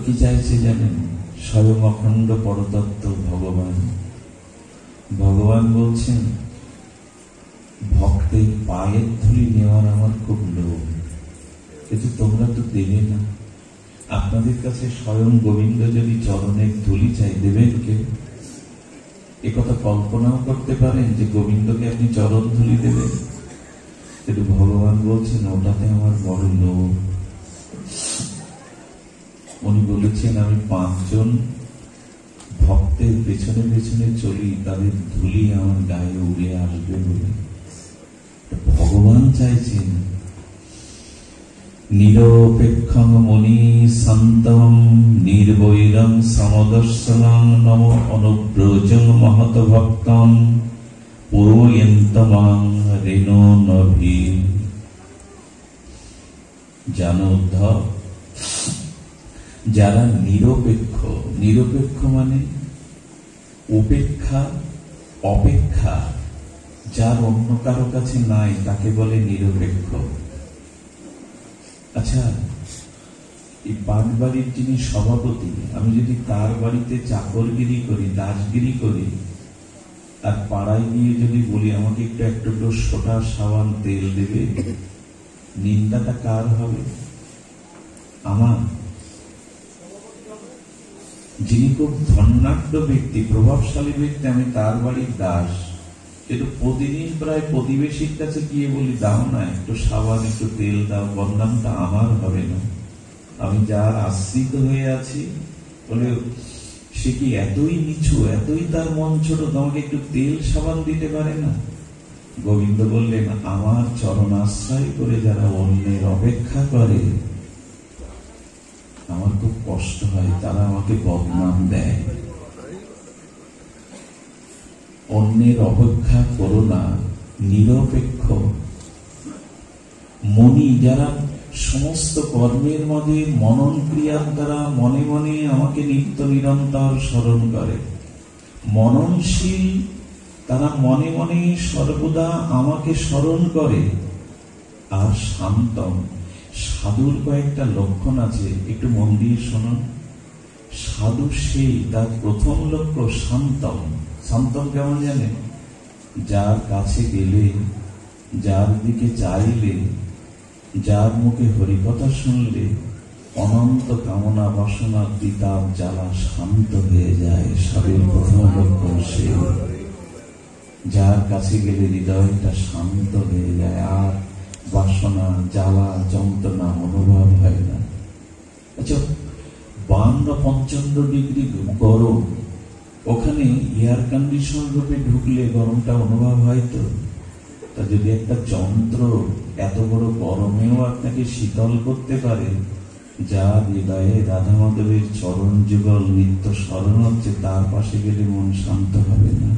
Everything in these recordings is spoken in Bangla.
কি চাইছে জানেন? স্বয়ং অখণ্ড পরতত্ত্ব ভগবান। ভগবান বলছেন, ভক্তের পায়ের ধুলি নেওয়ার আমার খুব লোভ, কিন্তু তোমরা তো দেবে না। আপনাদের কাছে স্বয়ং গোবিন্দ যদি চরণের ধুলি চাই, দেবেন কে? একথা কল্পনাও করতে পারেন যে গোবিন্দকে আপনি চরণ ধুলি দেবেন? কিন্তু ভগবান বলছেন, ওটাতে আমার বড় লোভ। উনি বলেছেন, আমি 5 জন ভক্তের পেছনে পেছনে চলি, তাদের ধুলি আমার গায়ে উড়ে আসবে বলে। ভগবান চাইছেন নিরপেক্ষং মুনি শান্তং নির্বৈরং সমদর্শনং নম অনুব্রজং মহত ভক্তং পুরোয়ন্তমাং রেণো নভি। জানো উদ্ধব, যারা নিরপেক্ষ, নিরপেক্ষ মানে উপেক্ষা, অপেক্ষা, যার অন্য কারো কাছে নাই তাকে বলে নিরপেক্ষ। আচ্ছা, এই পাটবাড়ির যিনি সভাপতি, আমি যদি তার বাড়িতে চাকরগিরি করি, দাসগিরি করি, আর পাড়ায় গিয়ে যদি বলি আমাকে একটু সোটা সাবান তেল দেবে, নিন্দাটা কার হবে? আমার। যিনি খুব ধনাঢ্য ব্যক্তি, প্রভাবশালী ব্যক্তি, আমি তার বাড়ির দাস, কিন্তু প্রতিদিন প্রায় প্রতিবেশীর কাছে গিয়ে বলি, দাও না একটু সাবান, একটু তেল দাও, বদনামটা আমার হবে না? আমি যার আশ্রিত হয়ে আছি, বলে সে কি এতই নিচু, এতই তার মন ছোট, তোমাকে একটু তেল সাবান দিতে পারে না? গোবিন্দ বললেন, আমার চরণ আশ্রয় করে যারা অন্যের অপেক্ষা করে, আমার খুব কষ্ট হয়, তারা আমাকে বদনাম দেয়। অন্যের অপেক্ষা করো না, নিরপেক্ষ মনি যারা সমস্ত কর্মের মধ্যে মনন ক্রিয়ার দ্বারা মনে মনে আমাকে নিত্য নিরন্তর স্মরণ করে, মননশীল, তারা মনে মনে সর্বদা আমাকে স্মরণ করে। আর শান্তম, সাধুর কয়েকটা লক্ষণ আছে, একটু মন দিয়ে শুনুন। সাধু সেই, তার প্রথম লক্ষ্য শান্তম। শান্তম কেমন জানেন? যার কাছে গেলে, যার দিকে চাইলে, যার মুখে হরিকথা শুনলে অনন্ত কামনা বাসনা বিতাপ জ্বালা শান্ত হয়ে যায়। সাধুর প্রথম লক্ষণ সে, যার কাছে গেলে হৃদয়টা শান্ত হয়ে যায়, আর বাসনা জ্বালা যন্ত্রণা অনুভব হয় না। আচ্ছা, 52-55 ডিগ্রি গরম, ওখানে এয়ার কন্ডিশন রূপে ঢুকলে গরমটা অনুভব হয় তো? তা যদি একটা যন্ত্র এত বড় গরমেও আপনাকে শীতল করতে পারে, যার হৃদয়ে রাধা মাধবের চরণ যুগল নিত্য স্মরণ হচ্ছে, তার পাশে গেলে মন শান্ত হবে না?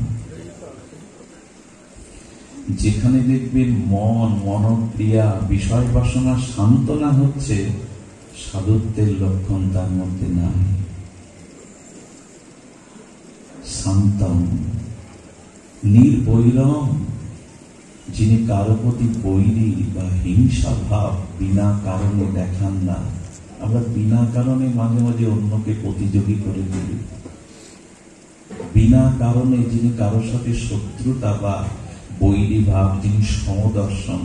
যেখানে দেখবেন মন, মনোক্রিয়া, বিষয় বাসনা শান্ত না হচ্ছে, সাধুত্বের লক্ষণ তার মধ্যে নাই। শান্তম নির্বৈরম, যিনি কারো প্রতি বৈরী বা হিংসা ভাব বিনা কারণে দেখান না। আমরা বিনা কারণে মাঝে মাঝে অন্যকে প্রতিযোগী করে দিই, বিনা কারণে যিনি কারোর সাথে শত্রুতা বা বৈরী ভাব, যিনি সমদর্শন।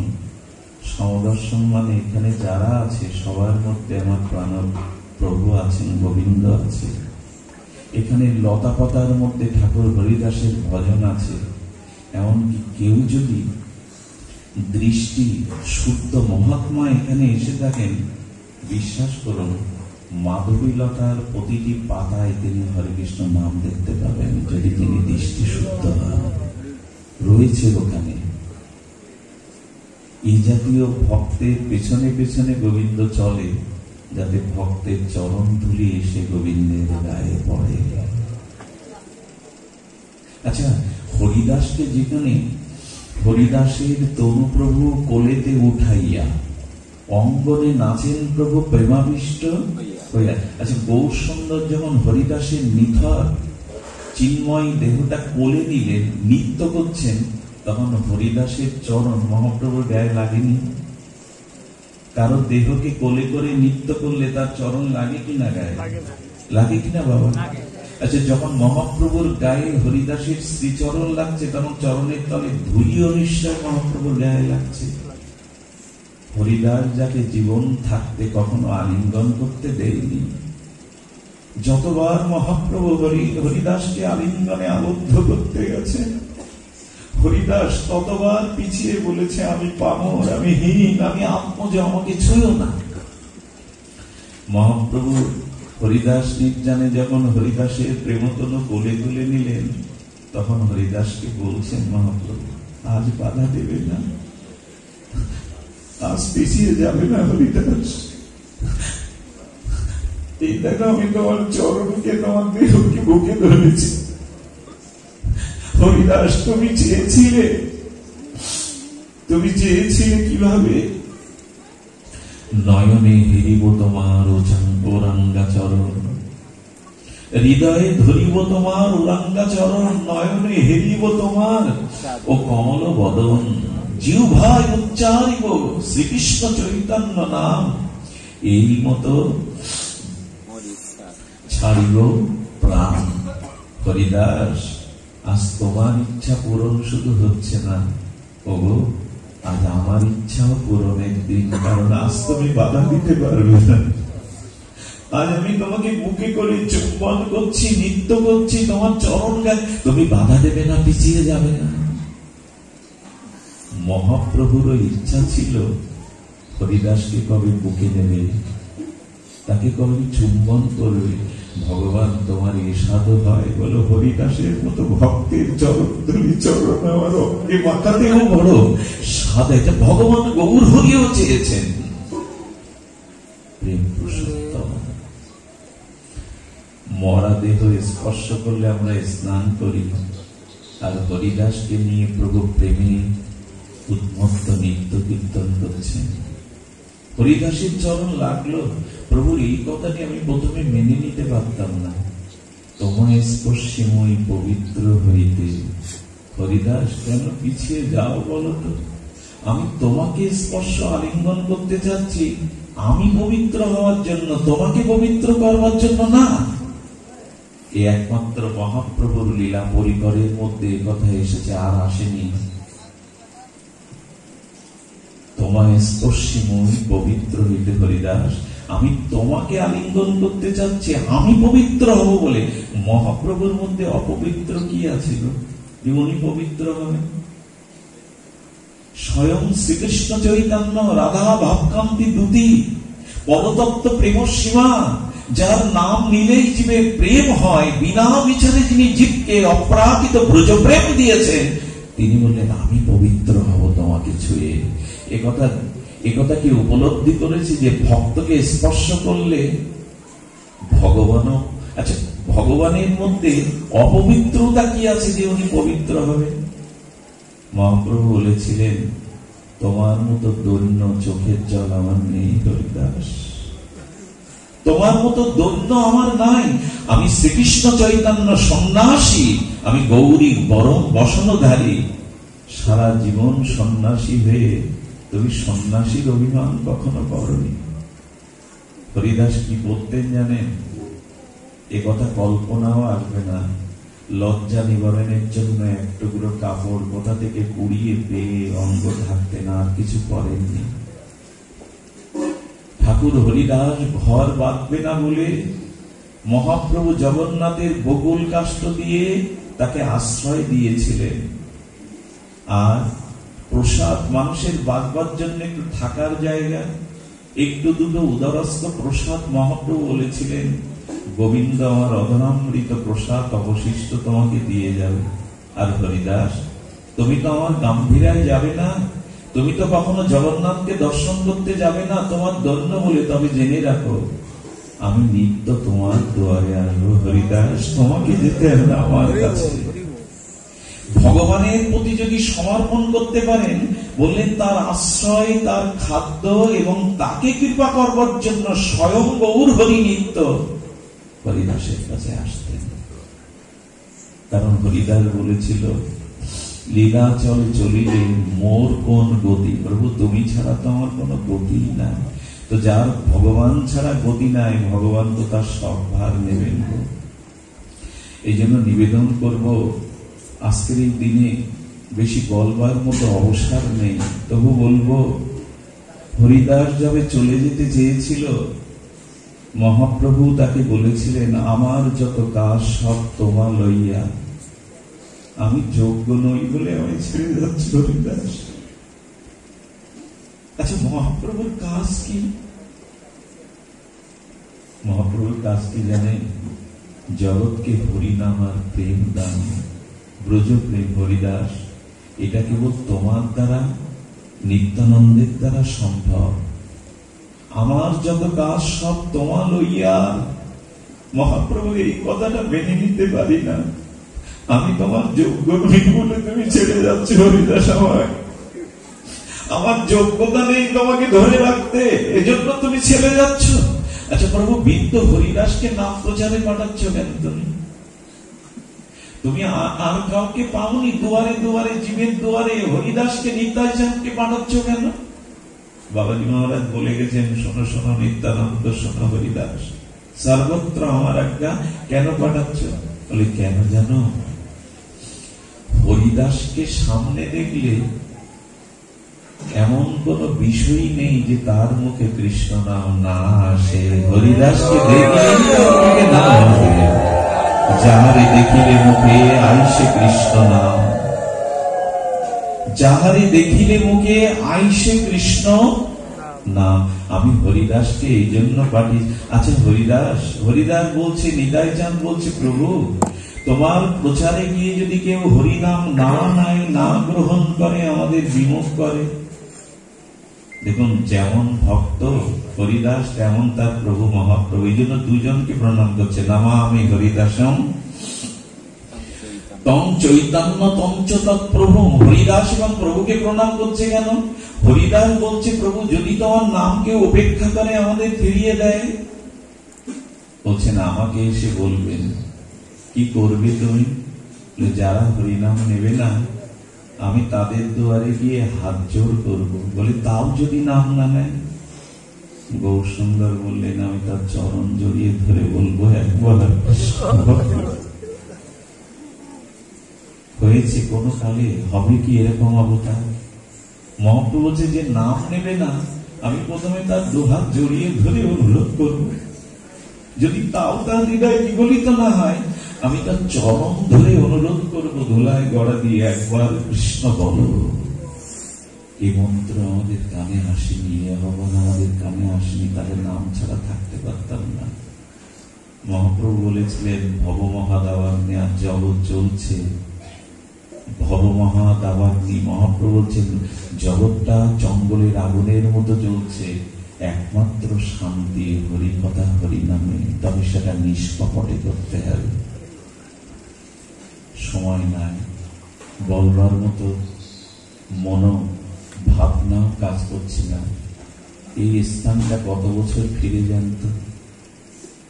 সমদর্শন মানে এখানে যারা আছে সবার মধ্যে আমার প্রাণ প্রভু আছেন, গোবিন্দ আছে। এখানে লতা পাতার মধ্যে ঠাকুর হরিদাসের ভজন আছে। এমনকি কেউ যদি দৃষ্টি শুদ্ধ মহাত্মা এখানে এসে থাকেন, বিশ্বাস করুন, মাধবী লতার প্রতিটি পাতায় তিনি হরে কৃষ্ণ নাম দেখতে পাবেন, যদি তিনি দৃষ্টি শুদ্ধ হন। রয়েছে ওখানে। এই জাতীয় ভক্তের পেছনে পেছনে গোবিন্দ চলে, যাতে ভক্তের চরণ ধুলি এসে গোবিন্দের গায়ে পড়ে। আচ্ছা, হরিদাসকে যেখানে হরিদাসের তনু প্রভু কোলেতে উঠাইয়া অঙ্গনে নাচেন প্রভু প্রেমাবিষ্ট হইয়া। আচ্ছা, গৌর সুন্দর যখন হরিদাসের নিথর চিন্ময় দেহটা কোলে নিলেন, নৃত্য করছেন, তখন হরিদাসের চরণ মহাপ্রভুর গায়ে লাগেনি? কারো দেহকে কোলে করে নৃত্য করলে তার চরণ লাগে কিনা গায়ে? লাগে কিনা বাবা? আচ্ছা, যখন মহাপ্রভুর গায়ে হরিদাসের শ্রীচরণ লাগছে, তখন চরণের তলে ধুলিও নিশ্চয় মহাপ্রভুর গায়ে লাগছে। হরিদাস যাকে জীবন থাকতে কখনো আলিঙ্গন করতে দেয়নি, যতবার মহাপ্রভু হরিদাসকে আলিঙ্গনে আবদ্ধ করতে গেছেন, হরিদাস ততবার পিছিয়ে বলেছে, আমি পামর, আমি হীন, আমি আত্মজ, আমাকে ছুঁয়ো না। মহাপ্রভু হরিদাস নির্জানে যখন হরিদাসের প্রেমতনু কোলে তুলে নিলেন, তখন হরিদাসকে বলছেন মহাপ্রভু, আজ বাধা দেবে না, আজ পিছিয়ে যাবে না হরিদাস। এই দেখো, আমি তোমার চরণকে, তোমার দেহকে বুকে ধরেছি। হরিদাস, তুমি চেয়েছিলে কিভাবে? নয়নে হেরিব তোমার ওরাঙ্গা চরণ, হৃদয়ে ধরিব তোমার ওরাঙ্গা চরণ, নয়নে হেরিব তোমার ও কমল বদন, জিহ্বায় উচ্চারিব শ্রীকৃষ্ণ চৈতন্য নাম, এই মতো ছাড়িব প্রাণ। হরিদাস, আজ তোমার ইচ্ছা পূরণ শুধু হচ্ছে না, ওগো আজ আমার ইচ্ছাও পূরণের দিন, কারণ আজ তুমি বাধা দিতে পারবে না। আজ আমি তোমাকে বুকে করে চুম্বন করছি, নৃত্য করছি, তোমার চরণ গায়ে, তুমি বাধা দেবে না, পিছিয়ে যাবে না। মহাপ্রভুরও ইচ্ছা ছিল হরিদাসকে কবে বুকে নেবে, তাকে কবে চুম্বন করবে। ভগবান, তোমার এই সাধু হয় বলো, হরিদাসের মতো ভক্তের চরণধুলি চরণ আমার অঙ্গে মাথাতেও বড় স্বাদ। এটা ভগবান গৌর হরিও চেয়েছেন। প্রেম পুরুষোত্তম, মরা দেহ স্পর্শ করলে আমরা স্নান করি, আর হরিদাসকে নিয়ে প্রভু প্রেমে উন্মত্ত নৃত্য কীর্তন করছেন। হরিদাসের চরণ লাগলো। প্রভুর এই কথাটি আমি প্রথমে মেনে নিতে পারতাম না। তোমায় স্পর্শে মই পবিত্র হইতে। হরিদাস, কেন পিছিয়ে যাও বলো তো? আমি তোমাকে স্পর্শ আলিঙ্গন করতে চাচ্ছি, আমি পবিত্র হওয়ার জন্য, তোমাকে পবিত্র করবার জন্য না। এই একমাত্র মহাপ্রভুর লীলা পরিকরের মধ্যে কথা এসেছে, আর আসেনি। তোমায় স্পর্শে মই পবিত্র হইতে। হরিদাস, আমি তোমাকে আলিঙ্গন করতে চাচ্ছি, আমি পবিত্র হব বলে। মহাপ্রভুর মধ্যে অপবিত্র কি আছিল যে উনি পবিত্র হবেন? স্বয়ং শ্রীকৃষ্ণ চৈতন্য, রাধা ভাবকান্তি দুতি, পরতত্ত্ব প্রেম সীমা, যার নাম নিলেই জীবে প্রেম হয়, বিনা বিচারে যিনি জীবকে অপ্রাকৃত ব্রজপ্রেম দিয়েছেন, তিনি বললেন, আমি পবিত্র হব তোমাকে ছুঁয়ে। একথা কি উপলব্ধি করেছি যে ভক্তকে স্পর্শ করলে ভগবানও, আচ্ছা, ভগবানের মধ্যে অপবিত্রতা কি আছে যে উনি পবিত্র হবেন? মহাপ্রভু বলেছিলেন, তোমার মতো দৈন্য চোখের জল আমার নেই হরিদাস, তোমার মতো দৈন্য আমার নাই। আমি শ্রীকৃষ্ণ চৈতন্য সন্ন্যাসী, আমি গৌরী বরং বসনধারী। সারা জীবন সন্ন্যাসী হয়ে তুমি সন্ন্যাসীর অভিমান কখনো করনি। হরিদাস কি বলতেন জানেন? এ কথা কল্পনাও আসবে না। লজ্জা নিবারণের জন্য এক টুকরো কাপড় কোথা থেকে কুড়িয়ে পেয়ে অঙ্গ ঢাকতেন, আর কিছু করেননি। ঠাকুর হরিদাস ঘর বাঁধবে না বলে মহাপ্রভু জগন্নাথের বকুল কাষ্ঠ দিয়ে তাকে আশ্রয় দিয়েছিলেন। আর প্রসাদ, মানুষের বাঁধবার জন্য একটু থাকার জায়গা, একটু দুটো উদারস্থ প্রসাদ মহাপ্রভু বলেছিলেন, গোবিন্দ আমার অধরামৃত প্রসাদ অবশিষ্ট তোমাকে দিয়ে যাবে। আর হরিদাস, তুমি তো আমার গাম্ভীরায় যাবে না, তুমি তো কখনো জগন্নাথকে দর্শন করতে যাবে না তোমার দৈন্য বলে, তবে জেনে রাখো আমি নিত্য তোমার দুয়ারে আসবো। হরিদাস, তোমাকে যেতে হবে আমার কাছে। ভগবানের প্রতি যদি সমর্পণ করতে পারেন, বললেন তার আশ্রয়, তার খাদ্য এবং তাকে কৃপা করবার জন্য স্বয়ং গৌর হরি নিত্য হরিদাসের কাছে আসতেন। কারণ হরিদাস বলেছিল, লীলাচল চলিলে মোর কোন গতি। প্রভু তুমি ছাড়া তো আমার কোনো গতি নাই। তো যার ভগবান ছাড়া গতি নাই, ভগবান তো তার সব ভার নেবেন। এই জন্য নিবেদন করব, আজকের এই দিনে বেশি বলবার মতো অবসর নেই, তবু বলবো, হরিদাস যবে চলে যেতে চেয়েছিল, মহাপ্রভু তাকে বলেছিলেন, আমার যত কাজ সব তোমা লইয়া, আমি যোগ্য নই বলে আমি ছেড়ে যাচ্ছি হরিদাস। আচ্ছা, মহাপ্রভুর কাজ কি? মহাপ্রভুর কাজ কি জানেন? জগৎকে হরিনাম আর প্রেম দান, ব্রজ প্রেম। হরিদাস, এটা কেবল তোমার দ্বারা, নিত্যানন্দের দ্বারা সম্ভব। আমার যত কাজ সব তোমা লইয়া। মহাপ্রভু এই কথাটা মেনে নিতে পারি না। আমি তোমার যোগ্য নই বলে তুমি ছেড়ে যাচ্ছ হরিদাস। আমার যোগ্যতা নেই তোমাকে ধরে রাখতে, এজন্য তুমি ছেড়ে যাচ্ছ। আচ্ছা প্রভু, বৃদ্ধ হরিদাসকে নাম প্রচারে পাঠাচ্ছ কেন? তুমি আর কাউকে পাওনি? দুয়ারে দুয়ারে, জীবের দুয়ারে হরিদাসকে, নিতাই চাঁদকে পাঠাচ্ছ কেন? বাবাজি মহারাজ বলে গেছেন, শোনো শোনো নিত্যানন্দ, শোনো হরিদাস, সর্বত্র আমার আজ্ঞা, কেন পাঠাচ্ছ? বলে কেন জানো? হরিদাসকে সামনে দেখলে এমন কোন বিষয় নেই যে তার মুখে কৃষ্ণ নাম না আসে। হরিদাসকে দেখলে না আসে। যাহারে দেখিলে মুখে আইসে কৃষ্ণ নাম, যাহারে দেখিলে মুখে আইসে কৃষ্ণ নাম। আমি হরিদাসকে এই জন্য পাঠিয়েছি। আচ্ছা হরিদাস বলছে, নিতাই চাঁদ বলছে, প্রভু তোমার প্রচারে গিয়ে যদি কেউ হরিনাম না গ্রহণ করে, আমাদের বিমুখ করে। দেখুন, যেমন ভক্ত হরিদাস তেমন তার প্রভু মহাপ্রভু। এই জন্য দুজনকে প্রণাম করছে, নামামি হরিদাসম তং চৈতন্য তং চ তৎপ্রভু। হরিদাস এবং প্রভুকে প্রণাম করছে কেন? হরিদাস বলছে, প্রভু যদি তোমার নাম কেউ উপেক্ষা করে, আমাদের ফিরিয়ে দেয়, বলছে না, আমাকে এসে বলবেন কি করবে তুমি? যারা হরিনাম নেবে না, আমি তাদের দুয়ারে গিয়ে হাত জোড় করবো। বলে তাও যদি নাম না নেয়? গৌর সুন্দর বললেন, আমি তার চরণ জড়িয়ে ধরে বলবো একবার। হয়েছে কোন কালে? হবে কি এরকম অবতার? মহাপ্রভু বলছে, যে নাম নেবে না, আমি প্রথমে তার দুহাত জড়িয়ে ধরে অনুরোধ করবো। যদি তাও তার হৃদয় বিগলিত না হয়, আমি তার চরণ ধরে অনুরোধ করবো, ধুলায় গড়া দিয়ে একবার কৃষ্ণ বলো। এই মন্ত্র আমাদের কানে আসেনি, ভগবান আমাদের কানে আসেনি, তাদের নাম ছাড়া থাকতে পারতাম না। মহাপ্রভু বলেছিলেন, ভবমহাদাবাগ্নি, আর জগৎ চলছে ভবমহাদাবাগ্নি। মহাপ্রভু বলছেন, জগৎটা জঙ্গলের আগুনের মতো জ্বলছে, একমাত্র শান্তি হরিকথা, হরিনামে। তবে সেটা নিষ্কপটে করতে হবে। সময় নাই, বলবার মতো মন ভাবনাও কাজ করছে না। এই স্থানটা গত বছর ফিরে যান তো,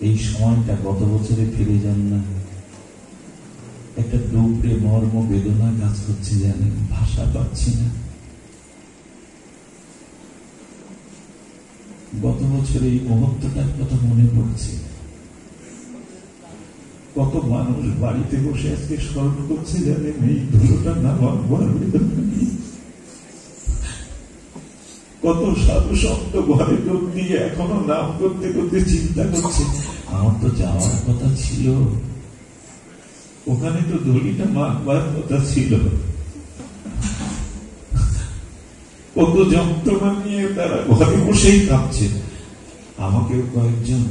এই সময়টা গত বছরে ফিরে যান না। একটা ডুবরে মর্ম বেদনা কাজ করছে, জানেন, ভাষা পাচ্ছি না। গত বছর এই মুহূর্তটার কথা মনে পড়ছে। কত মানুষ বাড়িতে বসে আজকে স্মরণ করছে, জানেন, এই ধুলোটা নামার কত সাধু সন্ত ঘরে লোক দিয়ে এখনো নাম করতে করতে চিন্তা করছে, আমার তো যাওয়ার কথা ছিল, ওখানে তো ধুলিটা মাখবার কথা ছিল। কত যন্ত্রণা নিয়ে তারা ঘরে বসেই কাঁপছে। আমাকেও কয়েকজন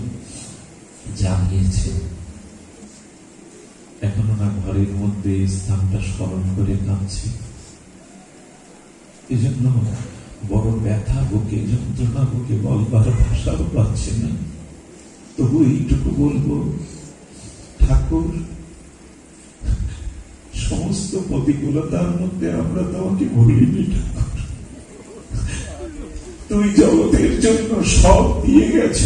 জানিয়েছে, এখনো না ঘরের মধ্যে স্থানটা স্মরণ করে কাঁদছে। এজন্য বড় ব্যথা বুকে, যন্ত্রণা বুকে, বলবার ভাষাও পাচ্ছে না। তবু এইটুকু বলবো, ঠাকুর, সমস্ত প্রতিকূলতার মধ্যে আমরা তোমাকে ভুলিনি। ঠাকুর, তুমি জগতের জন্য সব দিয়ে গেছ,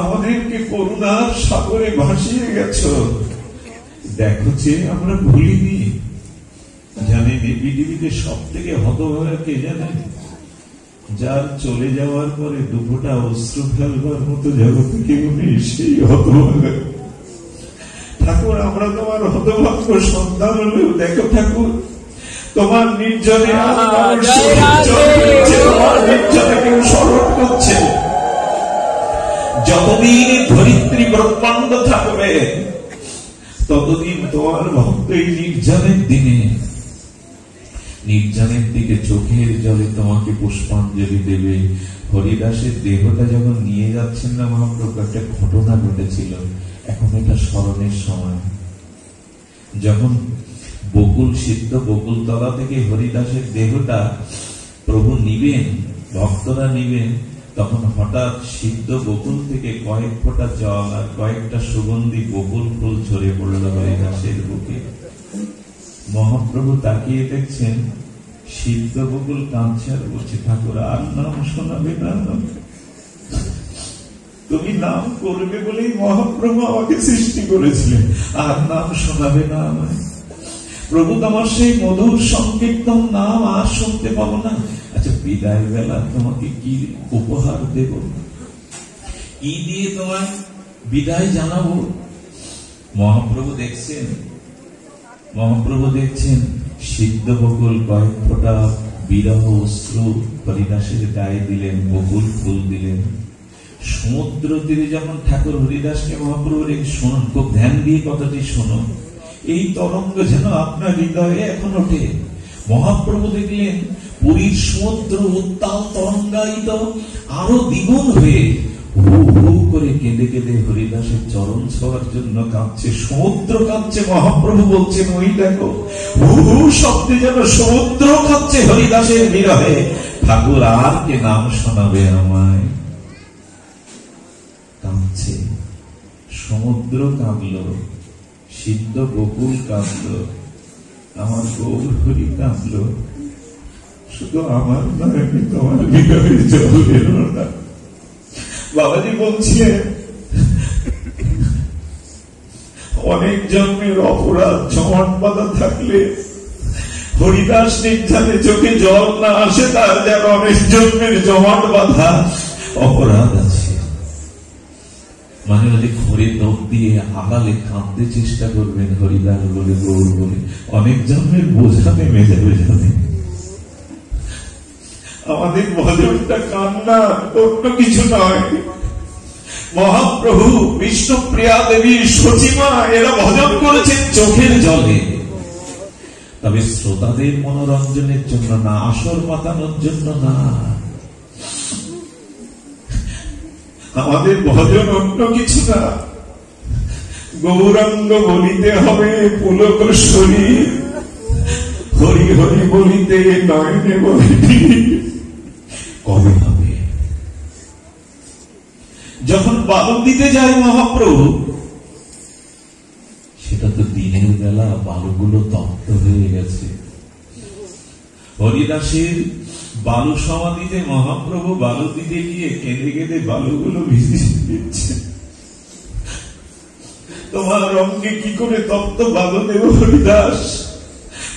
আমাদেরকে করুণার সাগরে ভাসিয়ে গেছ। দেখো যে আমরা ভুলিনি, জানেন এই পৃথিবীতে সব থেকে হতভাগা কে জানেন? যার চলে যাওয়ার পরে দুপুরটা অশ্রু ফেলবার মতো জগতে কেউ নেই, সেই হতভাগা। ঠাকুর, আমরা তোমার হতভাগ্য সন্তান হলেও দেখো ঠাকুর, তোমার নির্জনে তোমার নির্জনে কেউ স্মরণ করছে। যতদিন ধরিত্রী ব্রহ্মাণ্ড থাকবে ততদিন তোমার ভক্ত এই নির্জনের দিনে নির্জনের দিকে চোখের জলে তোমাকে পুষ্পাঞ্জলি দেবে। হরিদাসের দেহটা যখন নিয়ে যাচ্ছেন না মহাপ্রভু, একটা ঘটনা ঘটেছিল, এখন এটা স্মরণের সময়। যখন বকুল সিদ্ধ বকুলতলা থেকে হরিদাসের দেহটা প্রভু নিবেন, ভক্তরা নিবেন, তখন হঠাৎ সিদ্ধ বকুল থেকে কয়েক ফোঁটা জল আর কয়েকটা সুগন্ধি বকুল ফুল ঝরে পড়ল হরিদাসের বুকে। মহাপ্রভু তাকিয়ে দেখছেন সিদ্ধ বকুল কাঁদছে আর বলছে, ঠাকুর আর নাম শোনাবে না, তুমি নাম করবে বলেই মহাপ্রভু আমাকে সৃষ্টি করেছিলেন, আর নাম শোনাবে না আমায়। প্রভু তোমার সেই মধুর সংকীর্তন নাম আর শুনতে পাবো না। আচ্ছা, বিদায় বেলা তোমাকে কি উপহার দেব, কি দিয়ে তোমায় বিদায় জানাবো? মহাপ্রভু দেখছেন সিদ্ধ বকুল কয়েক ফোঁটা বিরহ অশ্রু হরিদাসের গায়ে দিলেন, বকুল ফুল দিলেন। সমুদ্র তীরে যখন ঠাকুর হরিদাসকে মহাপ্রভুর শুনুন, খুব ধ্যান দিয়ে কথাটি শুনুন, এই তরঙ্গ যেন আপনার হৃদয়ে এখন ওঠে। মহাপ্রভু দেখলেন পুরীর সমুদ্র উত্তাল তরঙ্গায়িত আরো দ্বিগুণ হয়ে হু হু করে কেঁদে কেঁদে হরিদাসের চরণ ছোঁয়ার জন্য কাঁদছে। সমুদ্র কাঁদছে, মহাপ্রভু বলছেন ওই দেখো, হু হু শব্দে যেন সমুদ্র কাঁদছে হরিদাসের বিরহে। ঠাকুর আর কে নাম শোনাবে আমায়? কাঁদছে, সমুদ্র কাঁদল, সিদ্ধ বকুল কাঁদল, আমার গৌর হরি কাঁদল, শুধু আমার নয়, আমি তোমার বিরহে জল এলো না। বাবাজি বলছিলেন অনেক জন্মের অপরাধ জমাট বাঁধা থাকলে হরিদাস নির্ঝানে চোখে জল না আসে, তার যেন অনেক জন্মের জমাট বাঁধা অপরাধ আছে। মানে মাঝে ঘরে নখ দিয়ে আড়ালে কাঁদতে চেষ্টা করবেন, হরিদাস বলে গৌর বলে, অনেক জন্মের বোঝা নেমে যাবে। জানে আমাদের ভজনটা কান্না, অন্য কিছু নয়। মহাপ্রভু, বিষ্ণুপ্রিয়া দেবী, সচিমা এরা ভজন করেছেন চোখের জলে, তবে শ্রোতাদের মনোরঞ্জনের জন্য না, আসর পাতানোর জন্য না। আমাদের ভজন অন্য কিছু না। গৌরাঙ্গ বলিতে হবে পুলক শরীর, হরি হরি বলিতে নয়নে বলিতে কবে হবে? যখন বালক দিতে যায় মহাপ্রভু, সেটা তো দিনের বেলা বালুগুলো তপ্ত হয়ে গেছে। হরিদাসের বালু সমাধিতে মহাপ্রভু বালু দিতে গিয়ে কেঁদে কেঁদে বালুগুলো ভিজিয়ে দিচ্ছে। তোমার রঙে কি করে তপ্ত বালু দেব হরিদাস?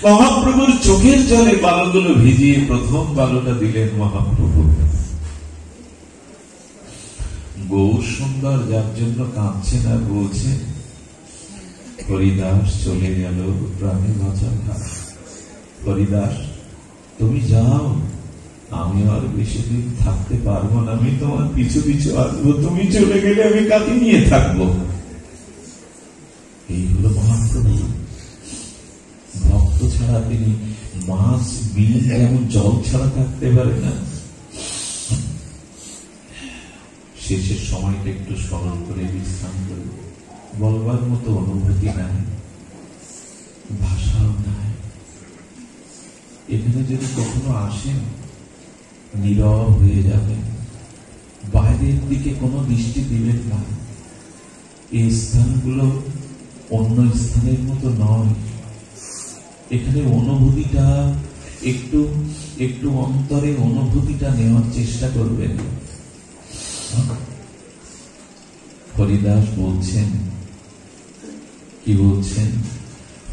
মহাপ্রভুর চোখের জলে বালুগুলো ভিজিয়ে প্রথম বালুটা দিলেন মহাপ্রভু। গৌর সুন্দর যার জন্য কাঁদছে না, বলছে হরিদাস চলে গেল প্রাণে বাঁচা ঘাট। হরিদাস তুমি যাও, আমি আর বেশি দিন থাকতে পারবো না, আমি তোমার পিছু পিছু আসবো, তুমি চলে গেলে আমি কাকে নিয়ে থাকবো? এই হলো মহাপ্রভু। ভক্ত ছাড়া তিনি মাছ বিল যেমন জল ছাড়া থাকতে পারে না। শেষের সময়টা একটু স্মরণ করে বিশ্রাম করে, বলবার মতো অনুভূতি নাই, ভাষাও নাই। এখানে যদি কখনো আসেন, নীরব হয়ে যাবেন, বাইরের দিকে কোনো দৃষ্টি দিবেন না। এই স্থানগুলো অন্য স্থানের মতো নয়। এখানে অনুভূতিটা একটু একটু অন্তরে অনুভূতিটা নেওয়ার চেষ্টা করবেন। হরিদাস বলছেন, কি বলছেন?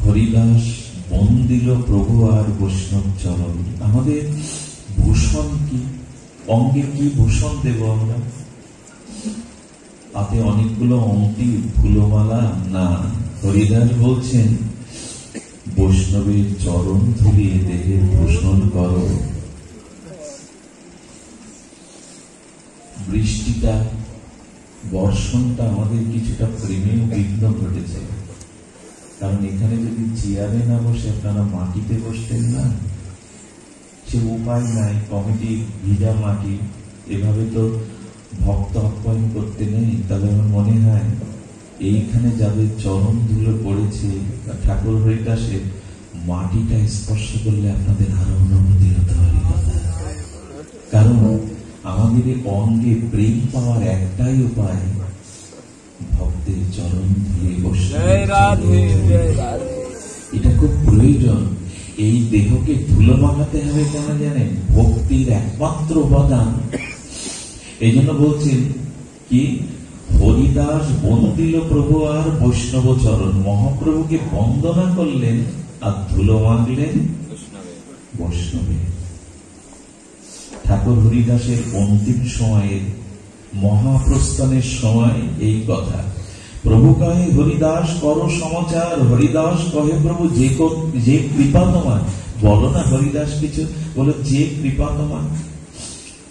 হরিদাস বন্দিল প্রভু আর বৈষ্ণব চরণ। আমাদের ভূষণ কি? অঙ্গে কি ভূষণ দেব আমরা? হাতে অনেকগুলো অঙ্কি ফুলমালা না, হরিদাস বলছেন বৈষ্ণবের চরণ ধুলিয়ে দেহের ভূষণ করো। বৃষ্টিটা, বর্ষণটা আমাদের কিছুটা প্রেমেও বিঘ্ন ঘটেছে। কারণ এখানে যদি চেয়ারে না বসে আপনারা মাটিতে বসতেন না, সে উপায় নাই। কমিটি ভিজা মাটি, এভাবে তো ভক্ত আপ্যায়ন করতে নেই। তবে আমার মনে হয় এইখানে যাদের চরণ ধুলো পড়েছে, ঠাকুর হরিদাসের মাটিটা স্পর্শ করলে আপনাদের আরো অনুভূতি হতে পারে। কারণ আমাদের অঙ্গে প্রেম পাওয়ার একটাই উপায়, ভক্তের চরণ ধুলে বসে। এটা খুব প্রয়োজন। এই দেহকে ধুলো মাখাতে হবে কেন জানেন? ভক্তির একমাত্র উপাদান। এই জন্য বলছেন কি, হরিদাস বন্দিল প্রভু আর বৈষ্ণব চরণ। মহাপ্রভুকে বন্দনা করলেন আর ধুলো মাখলেন বৈষ্ণবে। ঠাকুর হরিদাসের অন্তিম সময়ে, মহাপ্রস্থানের সময় এই কথা। প্রভু কহে হরিদাস করো সমাচার, হরিদাস কহে প্রভু যে কৃপা তোমার। বলো না হরিদাস কিছু, বলো যে কৃপা তোমার।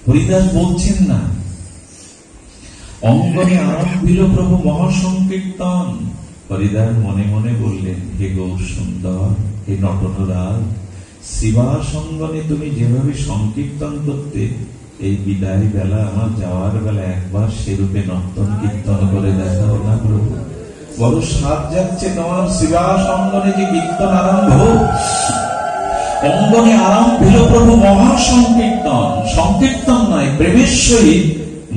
হরিদাস বলছেন না। অঙ্গনে আরম্ভিল প্রভু মহাসংকীর্তন। হরিদাস মনে মনে বললেন, হে গৌর সুন্দর, হে নটনরাজ, শিবার সঙ্গনে তুমি যেভাবে সংকীর্তন করতে, এই বিদায় বেলা আমার যাওয়ার বেলা একবার সেরূপে নর্তন কীর্তন করে দেখাও না প্রভু। বড় সাত যাচ্ছে তোমার শিবা সঙ্গনে যে কীর্তন আরম্ভ। অঙ্গনে আরম্ভিল প্রভু মহাসংকীর্তন। সংকীর্তন নয়, প্রেমের সহিত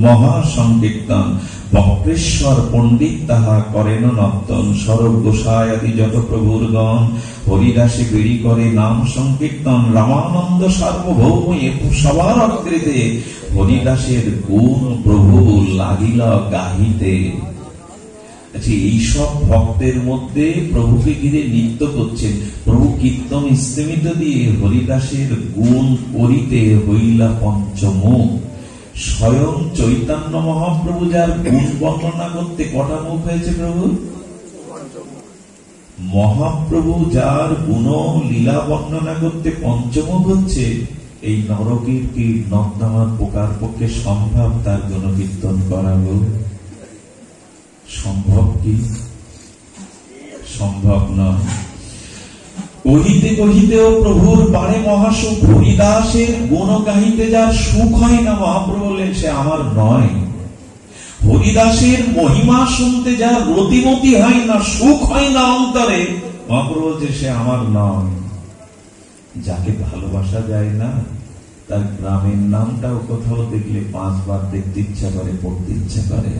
মহাসংকীর্তন। বক্রেশ্বর পণ্ডিত তাহা করেন নর্তন। সরব গোসাই আদি যত প্রভুর গণ, হরিদাসে বেড়ি করে নাম সংকীর্তন। রামানন্দ সার্বভৌম সবার অগ্রেতে, হরিদাসের গুণ প্রভু লাগিল গাহিতে। আচ্ছা, এইসব ভক্তের মধ্যে প্রভুকে ঘিরে নৃত্য করছেন। প্রভু কীর্তন স্থিমিত দিয়ে হরিদাসের গুণ করিতে হইলা পঞ্চমুখ। স্বয়ং চৈতন্য মহাপ্রভু যার গুণ বর্ণনা করতে কটা মুখ হয়েছে প্রভু? মহাপ্রভু যার গুণ লীলা বর্ণনা করতে পঞ্চমুখ হচ্ছে, এই নরকের কি নর্দমার পোকার পক্ষে সম্ভব তার গুণকীর্তন করাবো? সম্ভব কি? সম্ভব নয়। কহিতে কহিতেও প্রভুর বাড়ে মহাসুখ। হরিদাসের গুণ গাহিতে যার সুখ হয় না, মহাপ্রভু বললেন সে আমার নয়। হরিদাসের মহিমা শুনতে যার রতিমতি হয় না, সুখ হয় না অন্তরে, মহাপ্রভু বলছে সে আমার নয়। যাকে ভালোবাসা যায় না, তার গ্রামের নামটাও কোথাও দেখলে 5 বার দেখতে ইচ্ছা করে, পড়তে ইচ্ছা করে।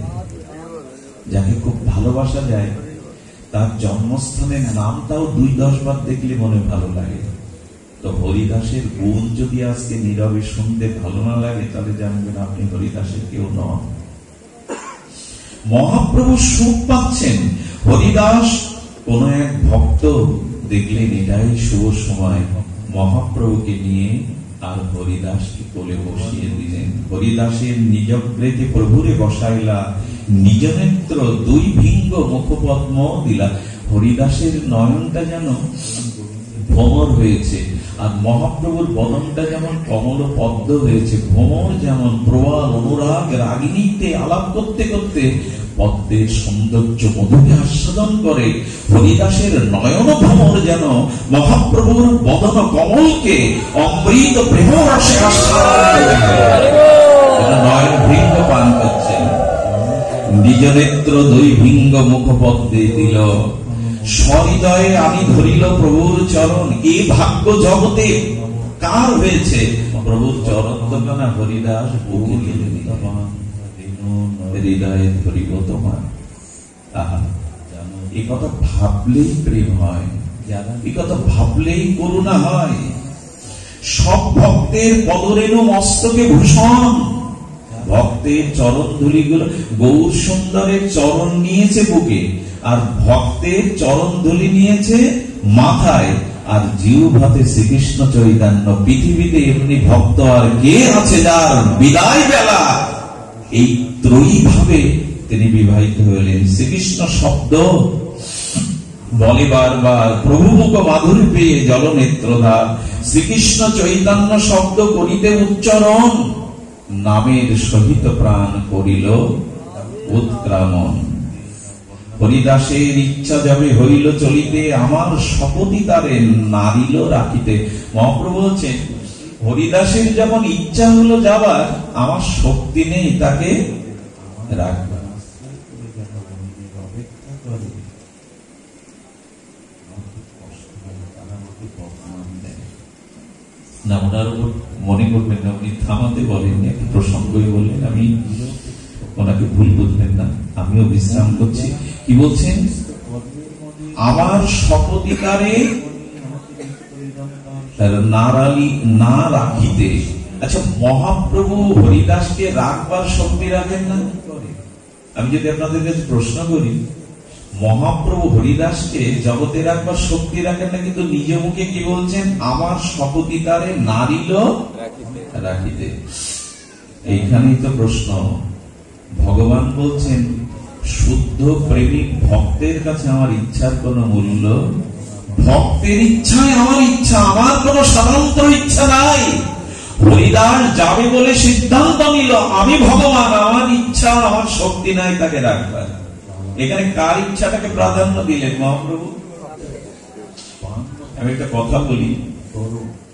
যাকে খুব ভালোবাসা যায়, তার জন্মস্থানের নামটাও 2-10 বার দেখলে মনে ভালো লাগে। তো হরিদাসের গুণ যদি আজকে নীরবে শুনতে ভালো না লাগে, তাহলে জানবেন আপনি হরিদাসের কেউ নন। মহাপ্রভু সুখ পাচ্ছেন। হরিদাস কোন এক ভক্ত দেখলেন এটাই শুভ সময়, মহাপ্রভুকে নিয়ে আর হরিদাসকে কোলে বসিয়ে দিলেন। হরিদাসের নিজগ্রেতে প্রভুরে বসাইলা, নিজ নেত্র 2 ভিঙ্গ মুখপদ্ম দিলা। হরিদাসের নয়নটা যেন ভ্রমর হয়েছে, আর মহাপ্রভুর বদনটা যেমন কমল পদ্ম হয়েছে। ভ্রমর যেমন প্রবাল অনুরাগ রাগিনীতে আলাপ করতে করতে পদ্মের সৌন্দর্য মধুকে আস্বাদন করে, হরিদাসের নয়ন ভ্রমর যেন মহাপ্রভুর বদন কমলকে অমৃত প্রেম রসে নয়ন ভৃঙ্গ পান করছেন। নিজ নেত্র 2 ভিঙ্গ মুখপদ্মে দিল, সহৃদয়ে আমি ধরিল প্রভুর চরণ। এ ভাগ্য জগতে কার হয়েছে? প্রভুর চরণ তো না, হরিদাস বুকে গেলে হৃদয়ে ধরিব তোমার। আহা, এই কথা ভাবলেই প্রেম হয়, এই কথা ভাবলেই করুণা হয়। সব ভক্তের পদরেণু মস্তকে ভূষণ। ভক্তের চরণ ধুলিগুলো, গৌর সুন্দরের চরণ নিয়েছে বুকে, আর ভক্তের চরণ ধুলি নিয়েছে মাথায়। আর জিহ্বাতে শ্রীকৃষ্ণ চৈতন্য। পৃথিবীতে এমনি ভক্ত আর কে আছে যার বিদায় বেলা এই ত্রয়ী ভাবে তিনি বিবাহিত হইলেন। শ্রীকৃষ্ণ শব্দ বলে বারবার, প্রভু মুখ মাধুরী পেয়ে জলনেত্রধার। শ্রীকৃষ্ণ চৈতন্য শব্দ করিতে উচ্চারণ, নামের সহিত প্রাণ করিল উৎক্রামণ। হরিদাসের ইচ্ছা যাবে হইল চলিতে, আমার শপথি তারে নারিল রাখিতে। মহাপ্রভু বলছেন, হরিদাসের যখন ইচ্ছা হলো যাবার, আমার শক্তি নেই তাকে রাখবার। না, ওনার উপর মনে করবেন না, উনি থামাতে বলেননি, একটা প্রসঙ্গই বললেন, আমি ওনাকে ভুল বুঝবেন না, আমিও বিশ্রাম করছি। কি বলছেন? আমার শপথিকারে না রাখিতে। আচ্ছা, মহাপ্রভু হরিদাসকে রাখবার শক্তি রাখেন না? আমি যদি আপনাদের কাছে প্রশ্ন করি, মহাপ্রভু হরিদাসকে জগতে রাখবার শক্তি রাখেন না, কিন্তু নিজ মুখে কি বলছেন? আমার শপথিকারে নারিল রাখিতে। এইখানেই তো প্রশ্ন। ভগবান বলছেন, শুদ্ধ প্রেমিক ভক্তের কাছে আমার ইচ্ছার কোন মূল্য, ভক্তের ইচ্ছায় আমার ইচ্ছা, আমার কোন স্বতন্ত্র ইচ্ছা নাই। হরিদাস যাবে বলে সিদ্ধান্ত নিল, আমি ভগবান, আমার ইচ্ছা, আমার শক্তি নাই তাকে রাখবার। এখানে কার ইচ্ছাটাকে প্রাধান্য দিলেন মহাপ্রভু? আমি একটা কথা বলি,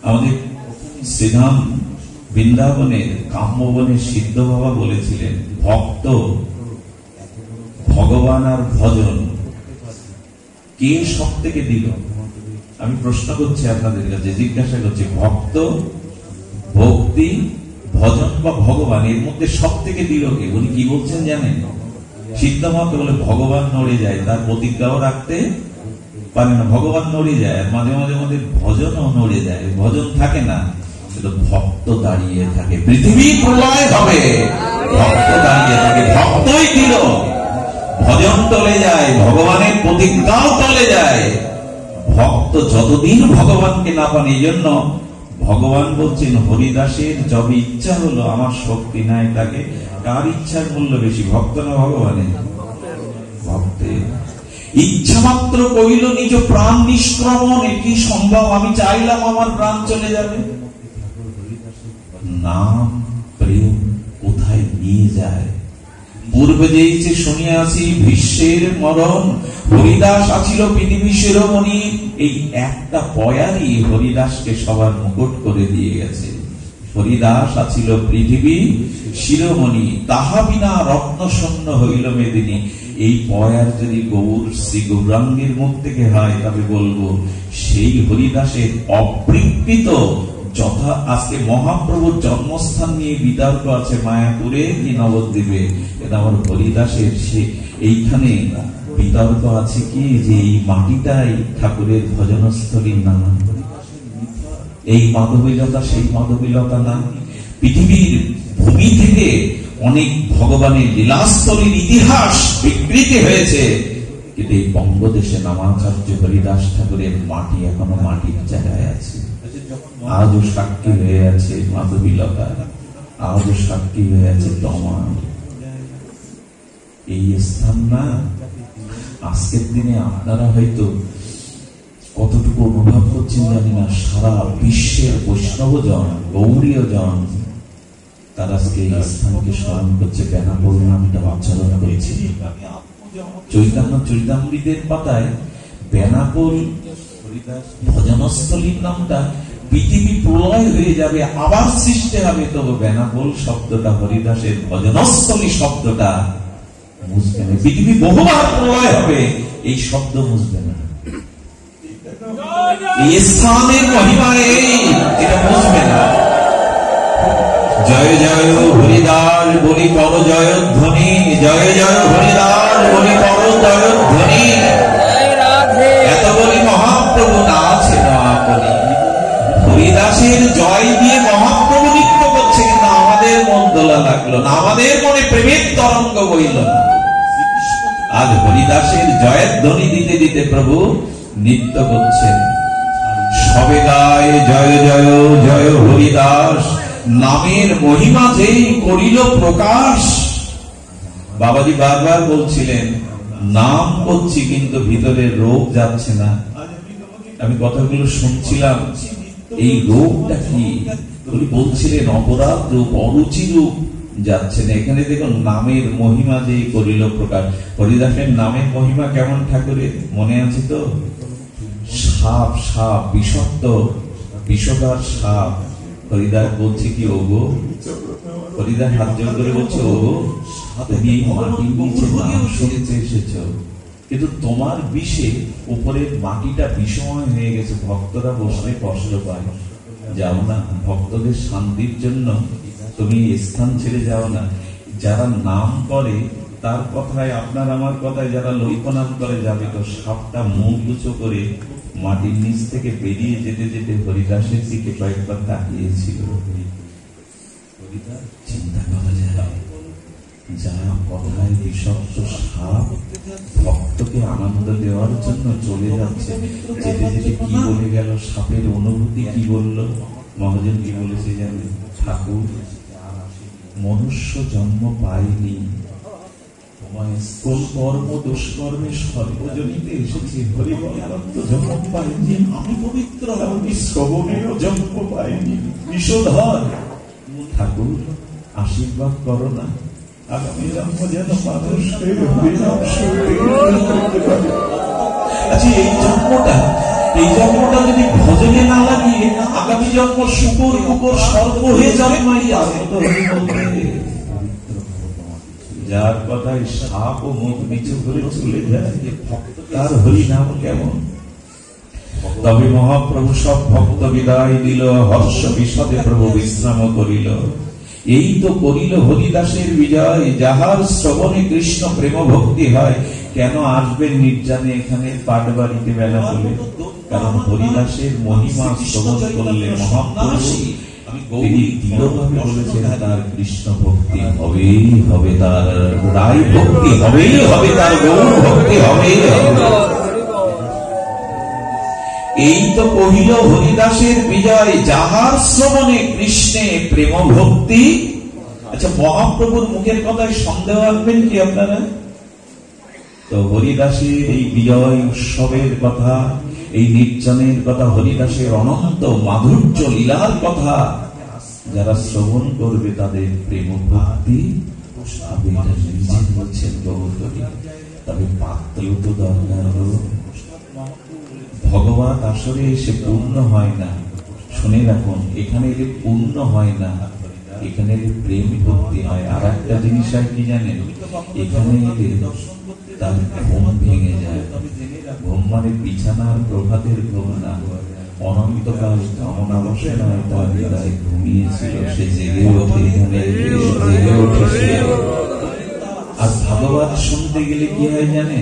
আমাদের শ্রীধাম বৃন্দাবনের কাম্যবনের সিদ্ধ বাবা বলেছিলেন, ভক্ত, ভগবান আর ভজন কে সব থেকে দিল? আমি প্রশ্ন করছি আপনাদের কাছে, জিজ্ঞাসা করছি, ভক্ত, ভক্তি, ভজন বা ভগবান, এর মধ্যে সব থেকে দিল কে? উনি কি বলছেন জানেন? সিদ্ধমত বলে ভগবান নড়ে যায়, তার প্রতিজ্ঞাও রাখতে পারে না। ভগবান নড়ে যায়, আর মাঝে মাঝে আমাদের ভজনও নড়ে যায়, ভজন থাকে না, ভক্ত দাঁড়িয়ে থাকে। পৃথিবী প্রলয় হবে, ভক্ত দাঁড়িয়ে থাকে, ভক্তই দিল। ভজন টলে যায়, ভগবানের প্রতিজ্ঞাও টলে যায়। ভক্ত যতদিন ভগবানকে না পান, এই জন্য ভগবান বলছেন, হরিদাসের যবে ইচ্ছা হলো, আমার শক্তি নাই তাকে। কার ইচ্ছার মূল্য বেশি, ভক্ত না ভগবানের? ভক্তের। ইচ্ছা মাত্র কইল নিজ প্রাণ নিষ্ক্রমণ, এটি সম্ভব? আমি চাইলাম আমার প্রাণ চলে যাবে। নাম প্রেম কোথায় নিয়ে যায়? পূর্বে যেইছে শুনিয়াছি ভীষ্মের মরণ, হরিদাস আছিল পৃথিবী শিরোমণি। এই একটা পয়ারই হরিদাসকে সবার মুকুট করে দিয়ে গেছে। হরিদাস আছিল পৃথিবী শিরোমণি, তাহা বিনা রত্ন শূন্য হইল মেদিনী। এই পয়ার যদি গৌর শ্রী গৌরাঙ্গের মুখ থেকে হয়, তবে বলবো সেই হরিদাসের অপ্রীকৃত যথা। আজকে মহাপ্রভুর জন্মস্থান নিয়ে বিতর্ক আছে, মায়াপুরে কি নবদ্বীপে, এটা আমার হরিদাসের। সে এইখানে বিতর্ক আছে কি, যে এই মাটিটাই ঠাকুরের ভজনস্থলীর নাম, এই মাধবীলতা সেই মাধবীলতা না। পৃথিবীর ভূমি থেকে অনেক ভগবানের লীলাস্থলীর ইতিহাস বিকৃতি হয়েছে, কিন্তু এই বঙ্গদেশে নামাচার্য হরিদাস ঠাকুরের মাটি এখনো মাটির জায়গায় আছে। আজও সাক্ষী হয়ে আছে মাধবীলতা, আজও সাক্ষী হয়ে আছে তমা। এই স্থান না, আজকের দিনে আপনারা হয়তো কতটুকু অনুভব করছেন জানি না, সারা বিশ্বের বৈষ্ণবজন, গৌরীয়জন, তারা আজকে এই স্থানকে স্মরণ করছে, বেনাপোল নামটা উচ্চারণ করেছে। চৈতন্য চরিতামৃতের পাতায় বেনাপোল ভজনস্থলীর নামটা, পৃথিবী প্রলয় হয়ে যাবে, আবার সৃষ্টি হবে, তবু বেনাপোল শব্দটা, হরিদাসের ভজনস্থলী শব্দটা মুছবে না। পৃথিবী বহুবার প্রলয় হবে, এই শব্দ মুছবে না। এই স্থানের মহিমা এটা মুছবে না। জয় জয় হরিদাস বলি কর জয়ধ্বনি, জয় জয় হরিদাস বলি কর জয়ধ্বনি। এত বলি মহাপ্রভু না আছে না বলি। হরিদাসের জয় দিয়ে মহাপ্রভু নৃত্য করছে, কিন্তু আমাদের মন দোলা লাগলো না, আমাদের মনে প্রেমের তরঙ্গ বইল না। আজ হরিদাসের জয়ের ধ্বনি দিতে দিতে প্রভু নৃত্য করছেন। সবে গায় জয় জয় জয় হরিদাস, নামের মহিমা যেই করিল প্রকাশ। বাবাজি বারবার বলছিলেন নাম করছি কিন্তু ভিতরে রোগ যাচ্ছে না। আমি কথাগুলো শুনছিলাম, এই রোগটা কি? উনি বলছিলেন অপরাধ রূপ, অরুচি রূপ যাচ্ছে না। এখানে দেখুন নামের মহিমা যেই করিল প্রকাশ। হরিদাসের নামের মহিমা কেমন ঠাকুরের মনে আছে তো? সাপ, সাপ বিষাক্ত বিষধর সাপ। হরিদাস বলছে কি, ওগো হরিদাস হাত জোর করে বলছে, ওগো তুমি এই মাটির নিচে নাম শুনতে এসেছো, কিন্তু তোমার বিষে উপরের মাটিটা বিষময় হয়ে গেছে, ভক্তরা বসলে কষ্ট পায়, যাও না ভক্তদের শান্তির জন্য তুমি স্থান ছেড়ে যাও না। যারা নাম করে তার কথায়, আপনার আমার কথায় যারা লৌক নাম করে যাবে তো সাপটা মুখ উঁচু করে মাটির নিচ থেকে বেরিয়ে যেতে যেতে হরিদাসের দিকে কয়েকবার তাকিয়েছিল। চিন্তা করা যায়, যারা কথায় বিষাক্ত সাপ ভক্তকে আনন্দ দেওয়ার জন্য চলে যাচ্ছে, যেতে যেতে কি বলে গেল, সাপের অনুভূতি কি বলল, মহাজন কি বলেছে জানেন? ঠাকুর মনুষ্য জন্ম পাইনি, কোন কর্ম দুষ্কর্মে সর্বজনীতে এসেছি, হরিবলানন্দ জন্ম পাইনি, আমি পবিত্র আমি শ্রবণেও জন্ম পাইনি, বিষধর। ঠাকুর আশীর্বাদ করো না, আগামী জন্ম যেন মানুষকে হরিনাম শুনতে পারে। আচ্ছা এই জন্মটা যদি ভজনে না লাগিয়ে আগামী জন্ম শুকর কুকুর সর্প হয়ে জন্মাই আসে তো যার কথায় সাপ ও মুখ নিচু করে চলে যায়, তার হরিনাম কেমন? তবে মহাপ্রভু সব ভক্ত বিদায় দিল, হর্ষ বিষদে প্রভু বিশ্রাম করিল। এই তো করিল হরিদাসের বিজয়, যাহার শ্রবণে কৃষ্ণ প্রেম ভক্তি হয়। কেন আসবেন নির্জানে এখানে পাট বাড়িতে বেলা হলে? কারণ হরিদাসের মহিমা শ্রবণ করলে মহাপ্রভু তিনি দৃঢ়ভাবে বলেছেন তার কৃষ্ণ ভক্তি হবেই হবে, তার রায় ভক্তি হবেই হবে, তার গৌর ভক্তি হবেই হবে। এই তো কহিল হরিদাসের বিজয়, যাহার শ্রবণে কৃষ্ণে প্রেম ভক্তি। আচ্ছা, মহাপ্রভুর মুখের কথায় সন্দেহ আনবেন কি আপনারা? তো হরিদাসের এই বিজয় উৎসবের কথা, এই নির্জনের কথা, হরিদাসের অনন্ত মাধুর্য লীলার কথা যারা শ্রবণ করবে তাদের প্রেম ভক্তি বলছেন গৌরী। তবে পাত্রেও তো দরকার। ভগবান আসলে এসে পূর্ণ হয় না, শুনে রাখুন, এখানে এলে পূর্ণ হয় না, এখানে এলে প্রেম ভক্তি হয়। আর একটা জিনিস আর কি জানেন, এখানে এলে তার ঘুম ভেঙে যায়। ঘুম মানে বিছানার প্রভাতের ঘুম না, অনন্তকাল কামনা বাসনায় তার হৃদয় ঘুমিয়েছিল, সে জেগে ওঠে, এখানে জেগে ওঠে। আর ভাগবত শুনতে গেলে কি হয় জানে?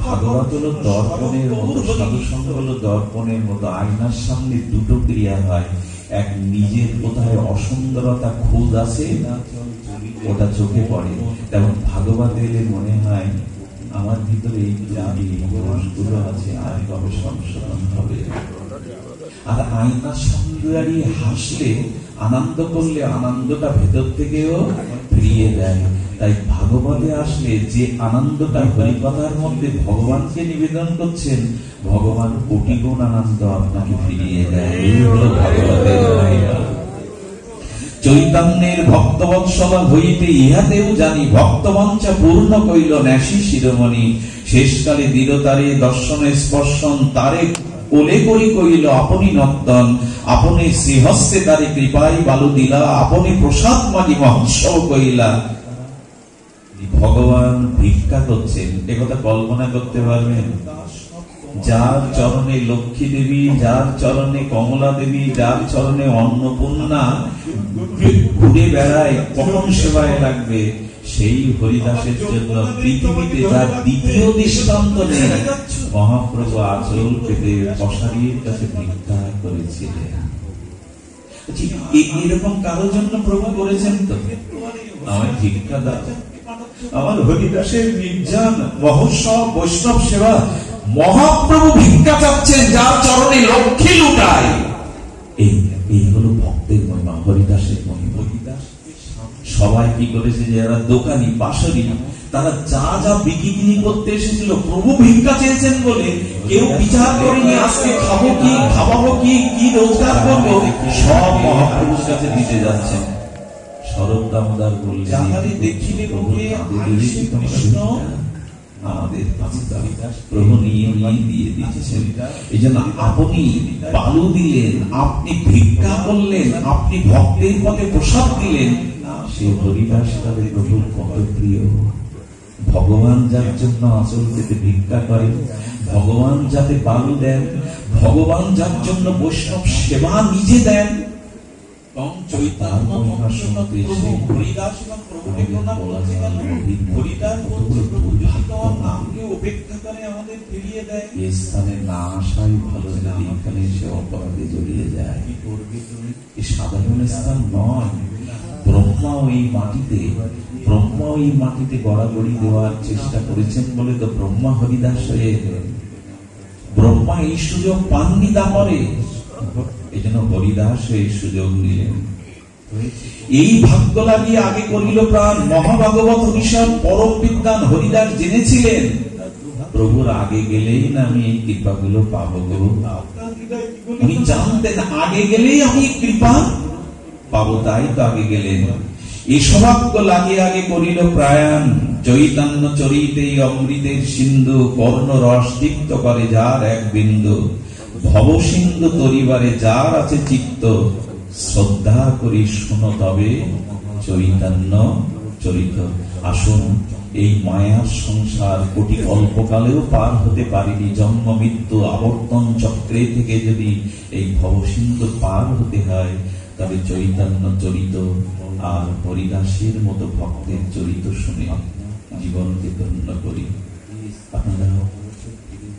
ভাগবত হলো দর্পণের মতো, সাধু সঙ্গ হলো দর্পণের মতো। আয়নার সামনে দুটো ক্রিয়া হয়, এক নিজের কোথায় অসুন্দরতা খুদ আছে ওটা চোখে পড়ে, তেমন ভাগবত এলে মনে হয় আমার ভিতরে এই দোষগুলো আছে, আর কবে সংশোধন হবে। আর আয়নার সামনে দাঁড়িয়ে হাসলে, আনন্দ করলে আনন্দটা ভেতর থেকেও ফিরিয়ে দেয়। তাই ভাগবতে আসলে যে আনন্দটা হরিকথার মধ্যে ভগবানকে নিবেদন করছেন, ভগবান কোটি গুণ আনন্দ আপনাকে ফিরিয়ে দেয়। এই হলো ভাগবতের মায়া। চৈতন্যের ভক্তবৎসলা হইতে ইহাতেও জানি, ভক্তমঞ্চা পূর্ণ কইল ন্যাসী শিরোমণি। শেষকালে দিল তারে দর্শনে স্পর্শন, তারে কোলে করি কইল আপনি নর্তন। আপনি শ্রীহস্তে তারে কৃপাই বালু দিলা, আপনি প্রসাদ মাগি মহোৎসব কইলা। ভগবান ভিক্ষা করছেন, একথা কল্পনা করতে পারবেন? যার চরণে লক্ষ্মী দেবী, যার চরণে কমলা দেবী, যার চরণে অন্নপূর্ণা ঘুরে বেড়ায়, কখন সেবায় লাগবে, সেই হরিদাসের জন্য পৃথিবীতে তার দ্বিতীয় দৃষ্টান্ত নেই। মহাপ্রভু আচল পেতে কসারির কাছে ভিক্ষা করেছিলেন। এরকম কারোর জন্য প্রভু করেছেন তো? আমায় ভিক্ষা দাও। আমার হরিদাসের নির্জন মহোৎসব বৈষ্ণব সেবা মহাপ্রভু ভিক্ষা চাচ্ছেন, যার চরণে লক্ষ্মী লুটায়। এই হলো ভক্তের মহিমা, হরিদাসের মহিমা। সবাই কি করেছে, যারা দোকানি পাশরি, তারা যা যা বিক্রি করতে এসেছিল, প্রভু ভিক্ষা চেয়েছেন বলে কেউ বিচার করেনি আজকে খাবো কি, খাওয়াবো কি, কি রোজগার করবো, সব মহাপ্রভুর কাছে দিতে যাচ্ছেন। শরৎ দামোদর বললেন, আমাদের প্রভু নিয়ে দিয়ে দিচ্ছেন। এই জন্য আপনি বালু দিলেন, আপনি ভিক্ষা করলেন, আপনি ভক্তের পথে প্রসাদ দিলেন, সে হরিদাস তাদের প্রভুর কত প্রিয়। ভগবান যার জন্য আচল পেতে ভিক্ষা করেন, ভগবান যাতে বালু দেন, ভগবান যার জন্য বৈষ্ণব সেবা নিজে দেন, সাধারণ স্থান নয়। ব্রহ্মা ওই মাটিতে গড়াগড়ি দেওয়ার চেষ্টা করেছেন বলে তো ব্রহ্মা হরিদাস হয়ে গেলেন। ব্রহ্মা এই সুযোগ পাননি দামরে, এই জন্য হরিদাস এই সুযোগ নিলেন। এই ভাগ্য লাগিয়ে আগে করিল প্রাণ, মহাভাগবত হরিষণ পরম বিদ্বান হরিদাস জেনেছিলেন প্রভুর আগে গেলেই না আমি এই কৃপাগুলো পাবো গো। উনি জানতেন আগে গেলেই আমি কৃপা পাবো, তাই তো আগে গেলেন। এই সৌভাগ্য লাগিয়ে আগে করিল প্রয়াণ, চৈতন্য চরিতে অমৃতের সিন্ধু, কর্ণ রস দীপ্ত করে যার এক বিন্দু, ভব সিন্ধু তরিবারে যার আছে চিত্ত, শ্রদ্ধা করি শুনো তবে চৈতন্য চরিত। আসুন, এই মায়ার সংসার কোটি অল্পকালেও পার হতে পারিনি, জন্ম মৃত্যু আবর্তন চক্রে থেকে যদি এই ভবসিন্ধু পার হতে হয়, তবে চৈতন্য চরিত আর হরিদাসের মতো ভক্তের চরিত শুনে জীবনকে ধন্য করি।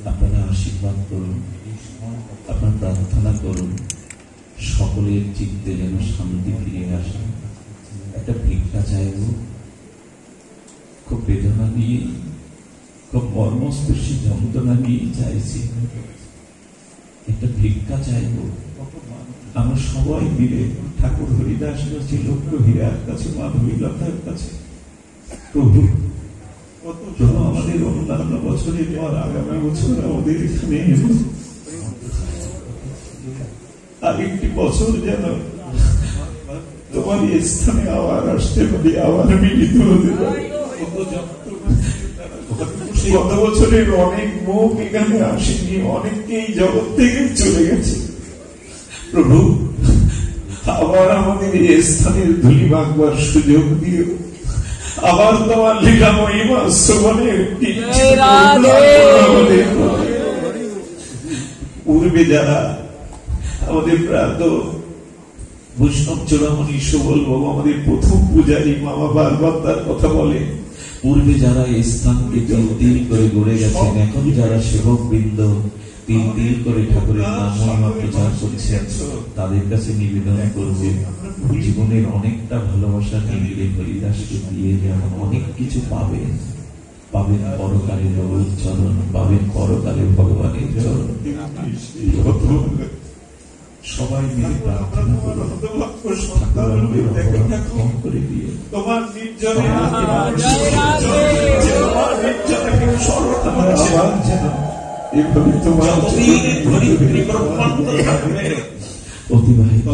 আপনারা আশীর্বাদ করুন, আপনারা প্রার্থনা করুন, সকলের চিত্তে যেন শান্তি ফিরে আসে। একটা ভিক্ষা চাইব, খুব বেদনা নিয়ে, খুব মর্মস্পর্শী যন্ত্রণা নিয়ে চাইছি, একটা ভিক্ষা চাইব। আমরা সবাই মিলে ঠাকুর হরিদাস কাছে, লক্ষ্য হীরার কাছে, মাধবীলতার কাছে, প্রভু আমাদের অন্যান্য বছরের পর আগামী বছর আমাদের এখানে আরেকটি বছর যেন তোমার স্থানে আবার আসতে পারি, আবার মিলিত হতে পারি। গত বছরের অনেক মুখ এখানে আসেনি, অনেককেই জগৎ থেকে চলে গেছে। প্রভু আবার আমাদের এই স্থানের ধুলি মাখবার সুযোগ দিও, আবার তোমার লীলা মহিমা শ্রবণের পূর্বে যারা আমাদের প্রাত বৈষ্ণব চূড়ামণি সুবল বাবু আমাদের প্রথম পূজারী মামা বারবার তার কথা বলে, পূর্বে যারা এই স্থানকে তিল তিল করে গড়ে গেছেন, এখন যারা সেবক বৃন্দ তিল তিল করে ঠাকুরের নাম মহিমা প্রচার করছেন, তাদের কাছে নিবেদন করবে জীবনের অনেকটা ভালোবাসা নিয়ে হরিদাসকে দিয়ে যেমন অনেক কিছু পাবেন, পাবেন পরকালে রঘুর চরণ, পাবেন পরকালে ভগবানের চরণ। সবাই মিলে প্রার্থনা করুন, করে দিয়ে তোমার নির্জনে এভাবে তোমার অতিবাহিত